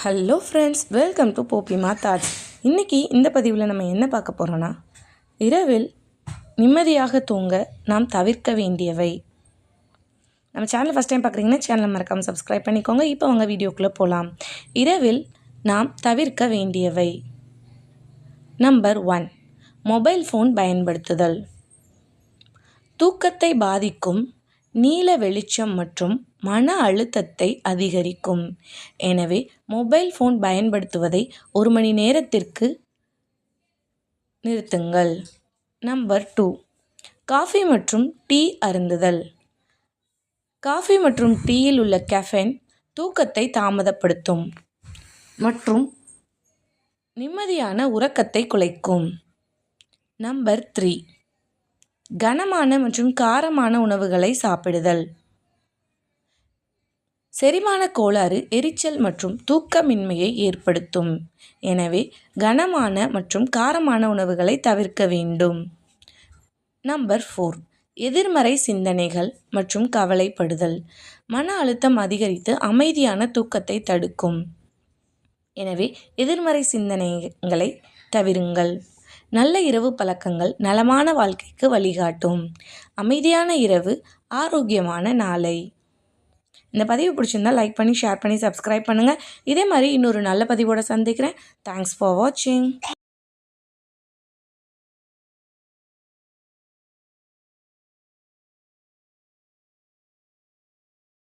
Hello friends, welcome to Poppima thoughts. இன்றைக்கி இந்த பதிவில் நம்ம என்ன பார்க்க போகிறோன்னா, இரவில் நிம்மதியாக தூங்க நாம் தவிர்க்க வேண்டியவை. நம்ம சேனலை ஃபஸ்ட் டைம் பார்க்குறீங்கன்னா சேனலை மறக்காமல் சப்ஸ்கிரைப் பண்ணிக்கோங்க. இப்போ அவங்க வீடியோக்குள்ளே போகலாம். இரவில் நாம் தவிர்க்க வேண்டியவை. நம்பர் 1, மொபைல் ஃபோன் பயன்படுத்துதல். தூக்கத்தை பாதிக்கும், நீல வெளிச்சம் மற்றும் மன அழுத்தத்தை அதிகரிக்கும். எனவே மொபைல் ஃபோன் பயன்படுத்துவதை 1 மணி நேரத்திற்கு நிறுத்துங்கள். நம்பர் 2, காஃபி மற்றும் டீ அருந்துதல். காஃபி மற்றும் டீயில் உள்ள கெஃபைன் தூக்கத்தை தாமதப்படுத்தும் மற்றும் நிம்மதியான உறக்கத்தை குலைக்கும். நம்பர் 3, கனமான மற்றும் காரமான உணவுகளை சாப்பிடுதல். செரிமான கோளாறு, எரிச்சல் மற்றும் தூக்கமின்மையை ஏற்படுத்தும். எனவே கனமான மற்றும் காரமான உணவுகளை தவிர்க்க வேண்டும். நம்பர் 4, எதிர்மறை சிந்தனைகள் மற்றும் கவலைப்படுதல். மன அழுத்தம் அதிகரித்து அமைதியான தூக்கத்தை தடுக்கும். எனவே எதிர்மறை சிந்தனைகளை தவிருங்கள். நல்ல இரவு பழக்கங்கள் நலமான வாழ்க்கைக்கு வழிகாட்டும். அமைதியான இரவு, ஆரோக்கியமான நாளை. இந்த பதிவு பிடிச்சிருந்தால் லைக் பண்ணி, ஷேர் பண்ணி, சப்ஸ்கிரைப் பண்ணுங்கள். இதே மாதிரி இன்னொரு நல்ல பதிவோடு சந்திக்கிறேன். தேங்க்ஸ் ஃபார் வாட்சிங்.